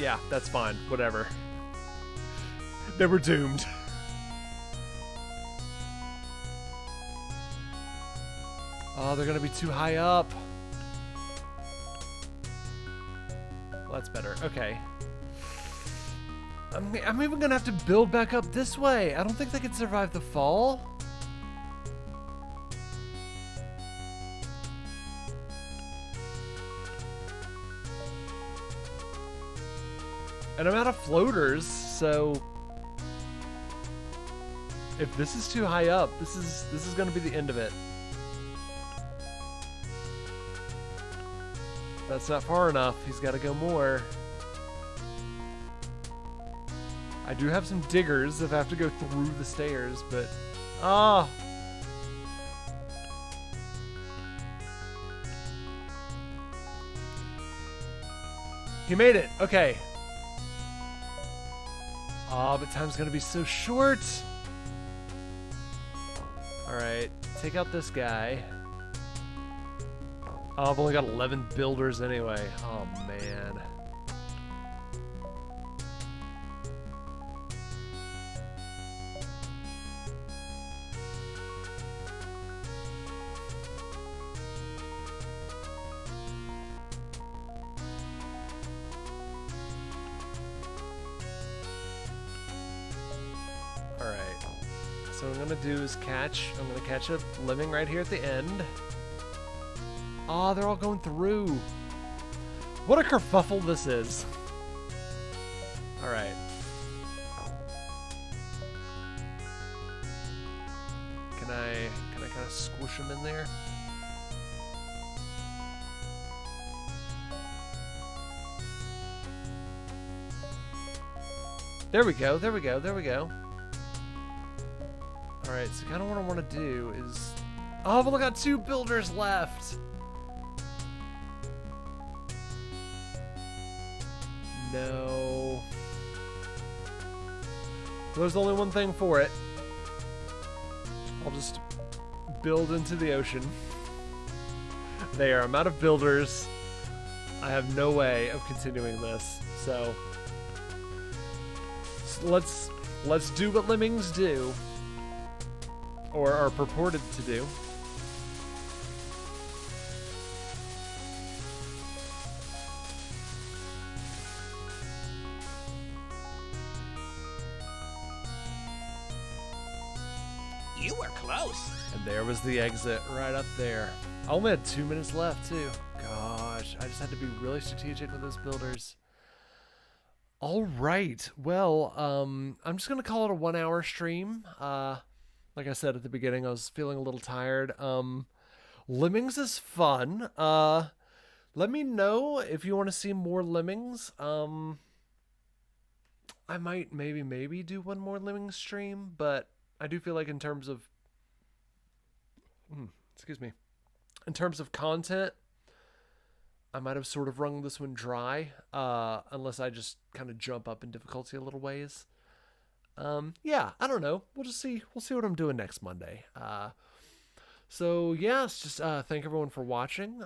Yeah, that's fine. Whatever. They were doomed. Oh, they're gonna be too high up. Well, that's better. Okay. I'm even gonna have to build back up this way. I don't think they can survive the fall. And I'm out of floaters, so if this is too high up, this is gonna be the end of it. That's not far enough. He's got to go more. I do have some diggers if I have to go through the stairs, but ah. He made it. Okay. Oh, but time's gonna be so short. All right, take out this guy. Oh, I've only got 11 builders anyway. Oh, man. All right. So what I'm going to do is I'm going to catch a lemming right here at the end. Oh, they're all going through. What a kerfuffle this is. All right. Can I kind of squish them in there? There we go. There we go. There we go. All right. So kind of what I want to do is, oh, I've only got 2 builders left. No. There's only one thing for it. I'll just build into the ocean. There, I'm out of builders. I have no way of continuing this. So let's do what lemmings do, or are purported to do. You were close. And there was the exit right up there. I only had 2 minutes left too. Gosh, I just had to be really strategic with those builders. All right. Well, I'm just gonna call it a 1-hour stream. Like I said at the beginning, I was feeling a little tired. Lemmings is fun. Let me know if you want to see more lemmings. I might maybe do one more lemming stream, but I do feel like in terms of in terms of content, I might have sort of wrung this one dry, unless I just kind of jump up in difficulty a little ways. Yeah, I don't know. We'll see what I'm doing next Monday. So yes, just thank everyone for watching.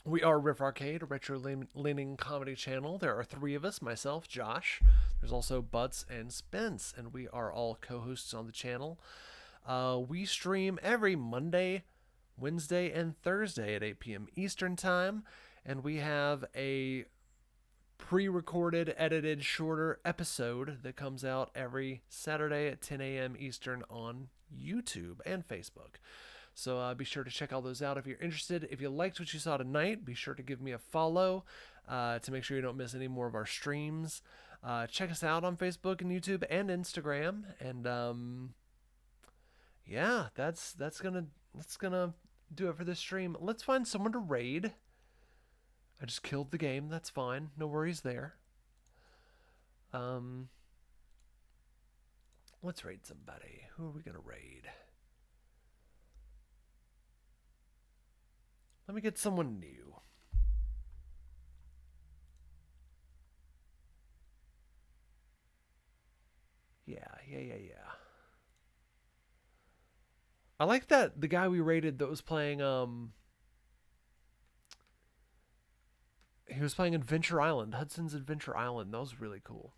We are Riff Arcade, a retro-leaning comedy channel. There are 3 of us, myself, Josh. There's also Butts and Spence, and we are all co-hosts on the channel. We stream every Monday, Wednesday, and Thursday at 8 p.m. Eastern Time, and we have a pre-recorded, edited, shorter episode that comes out every Saturday at 10 a.m. Eastern on YouTube and Facebook. So be sure to check all those out if you're interested. If you liked what you saw tonight, be sure to give me a follow to make sure you don't miss any more of our streams. Check us out on Facebook and YouTube and Instagram. And yeah, that's gonna do it for this stream. Let's find someone to raid. I just killed the game. That's fine. No worries there. Let's raid somebody. Who are we gonna raid? Let me get someone new. Yeah. I like that the guy we rated that was playing he was playing Adventure Island, Hudson's Adventure Island. That was really cool.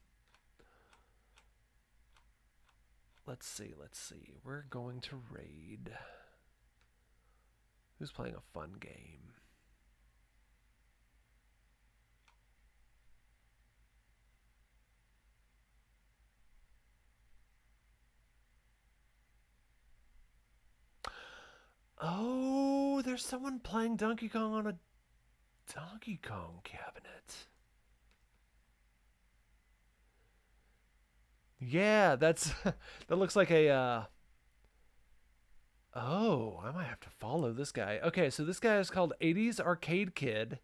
Let's see. We're going to raid. Who's playing a fun game? Oh, there's someone playing Donkey Kong on a Donkey Kong cabinet. Yeah, that's that looks like a oh, I might have to follow this guy. Okay, so this guy is called 80s Arcade Kid.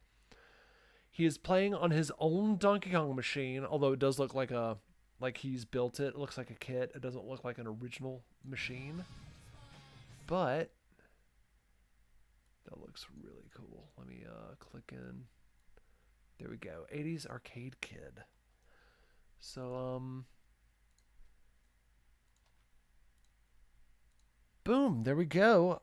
He is playing on his own Donkey Kong machine, although it does look like he's built it. It looks like a kit. It doesn't look like an original machine. But that looks really cool. Let me click in. There we go. 80s Arcade Kid. So boom, there we go.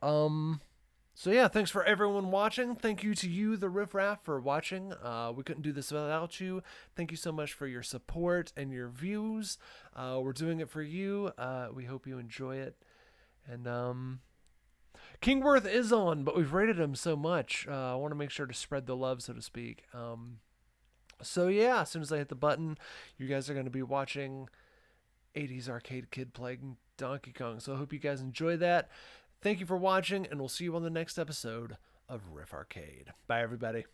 So yeah, thanks for everyone watching. Thank you to you, the Riff Raff, for watching. We couldn't do this without you. Thank you so much for your support and your views. We're doing it for you. We hope you enjoy it. And Kingworth is on, but we've rated him so much. I want to make sure to spread the love, so to speak. So yeah, as soon as I hit the button, you guys are going to be watching 80s Arcade Kid playing Donkey Kong. So I hope you guys enjoy that. Thank you for watching, and we'll see you on the next episode of Riff Arcade. Bye, everybody.